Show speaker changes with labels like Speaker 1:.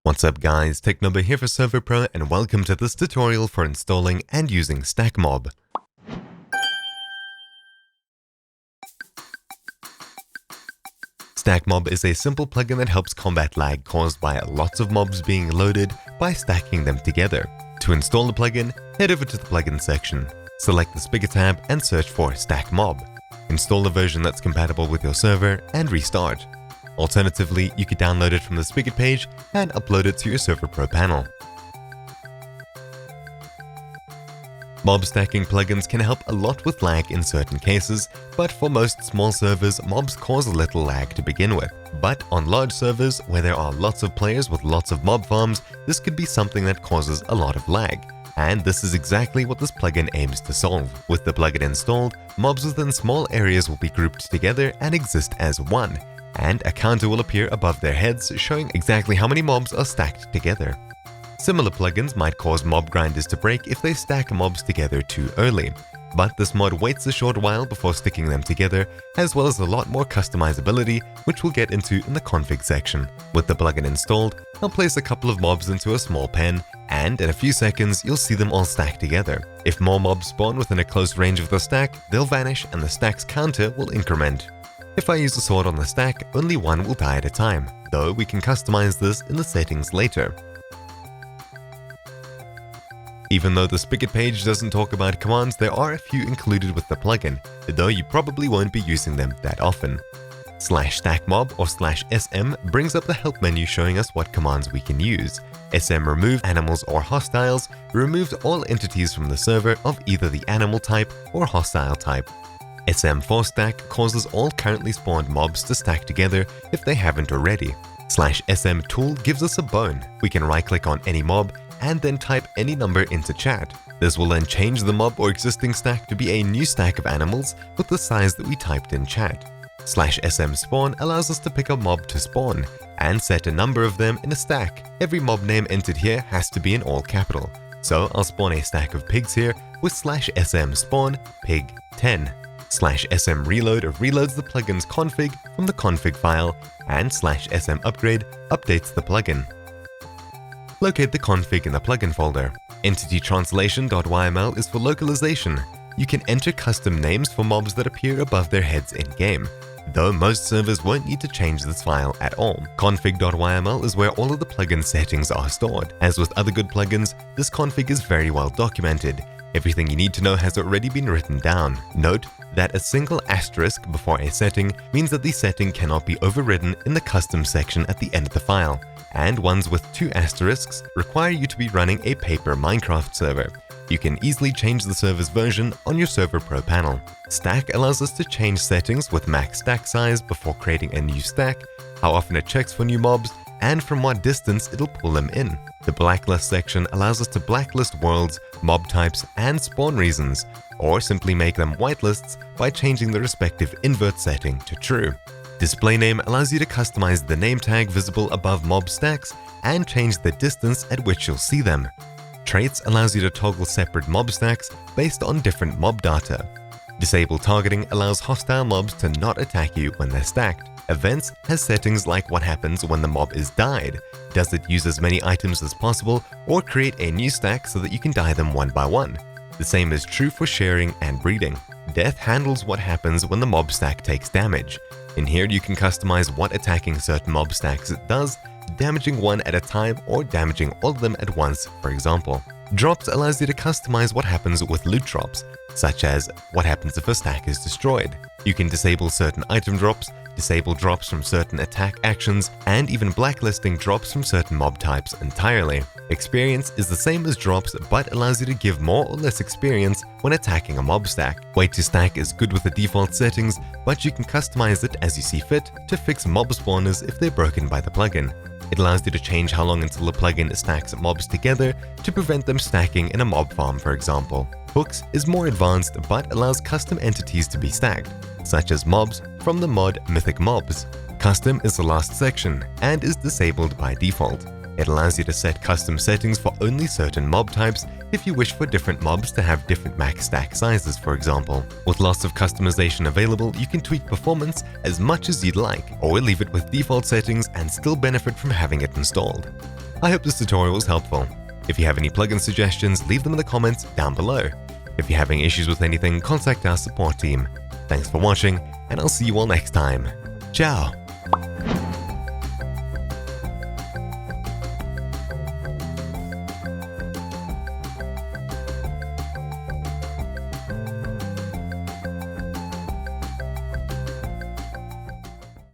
Speaker 1: What's up guys, StackMob here for Server.pro and welcome to this tutorial for installing and using StackMob. StackMob is a simple plugin that helps combat lag caused by lots of mobs being loaded by stacking them together. To install the plugin, head over to the plugin section, select the Spigot tab and search for StackMob. Install the version that's compatible with your server and restart. Alternatively, you could download it from the Spigot page and upload it to your Server.pro panel. Mob stacking plugins can help a lot with lag in certain cases, but for most small servers, mobs cause a little lag to begin with. But on large servers, where there are lots of players with lots of mob farms, this could be something that causes a lot of lag. And this is exactly what this plugin aims to solve. With the plugin installed, mobs within small areas will be grouped together and exist as one, and a counter will appear above their heads showing exactly how many mobs are stacked together. Similar plugins might cause mob grinders to break if they stack mobs together too early, but this mod waits a short while before sticking them together, as well as a lot more customizability, which we'll get into in the config section. With the plugin installed, I'll place a couple of mobs into a small pen, and in a few seconds you'll see them all stacked together. If more mobs spawn within a close range of the stack, they'll vanish and the stack's counter will increment. If I use a sword on the stack, only one will die at a time, though we can customize this in the settings later. Even though the Spigot page doesn't talk about commands, there are a few included with the plugin, though you probably won't be using them that often. /StackMob or /SM brings up the help menu showing us what commands we can use. SM remove animals or hostiles removes all entities from the server of either the animal type or hostile type. SM force stack causes all currently spawned mobs to stack together if they haven't already. /SM tool gives us a bone. We can right-click on any mob and then type any number into chat. This will then change the mob or existing stack to be a new stack of animals with the size that we typed in chat. /SM spawn allows us to pick a mob to spawn and set a number of them in a stack. Every mob name entered here has to be in all capital. So I'll spawn a stack of pigs here with /SM spawn pig 10. /SM reload reloads the plugin's config from the config file, and /SM upgrade updates the plugin. Locate the config in the plugin folder. Entity translation.yml is for localization. You can enter custom names for mobs that appear above their heads in-game, though most servers won't need to change this file at all. Config.yml is where all of the plugin settings are stored. As with other good plugins, this config is very well documented. Everything you need to know has already been written down. Note that a single asterisk before a setting means that the setting cannot be overridden in the custom section at the end of the file, and ones with 2 asterisks require you to be running a paper Minecraft server. You can easily change the server's version on your Server.pro panel. Stack allows us to change settings with max stack size before creating a new stack, how often it checks for new mobs, and from what distance it'll pull them in. The blacklist section allows us to blacklist worlds, mob types, and spawn reasons, or simply make them whitelists by changing the respective invert setting to true. Display name allows you to customize the name tag visible above mob stacks and change the distance at which you'll see them. Traits allows you to toggle separate mob stacks based on different mob data. Disable targeting allows hostile mobs to not attack you when they're stacked. Events has settings like what happens when the mob is died. Does it use as many items as possible or create a new stack so that you can die them one by one? The same is true for sharing and breeding. Death handles what happens when the mob stack takes damage. In here you can customize what attacking certain mob stacks it does, damaging one at a time or damaging all of them at once, for example. Drops allows you to customize what happens with loot drops, such as what happens if a stack is destroyed. You can disable certain item drops, disable drops from certain attack actions, and even blacklisting drops from certain mob types entirely. Experience is the same as drops but allows you to give more or less experience when attacking a mob stack. Wait to stack is good with the default settings, but you can customize it as you see fit to fix mob spawners if they're broken by the plugin. It allows you to change how long until the plugin stacks mobs together to prevent them stacking in a mob farm, for example. Hooks is more advanced but allows custom entities to be stacked, such as mobs from the mod Mythic Mobs. Custom is the last section and is disabled by default. It allows you to set custom settings for only certain mob types if you wish for different mobs to have different max stack sizes, for example. With lots of customization available, you can tweak performance as much as you'd like, or leave it with default settings and still benefit from having it installed. I hope this tutorial was helpful. If you have any plugin suggestions, leave them in the comments down below. If you're having issues with anything, contact our support team. Thanks for watching, and I'll see you all next time. Ciao!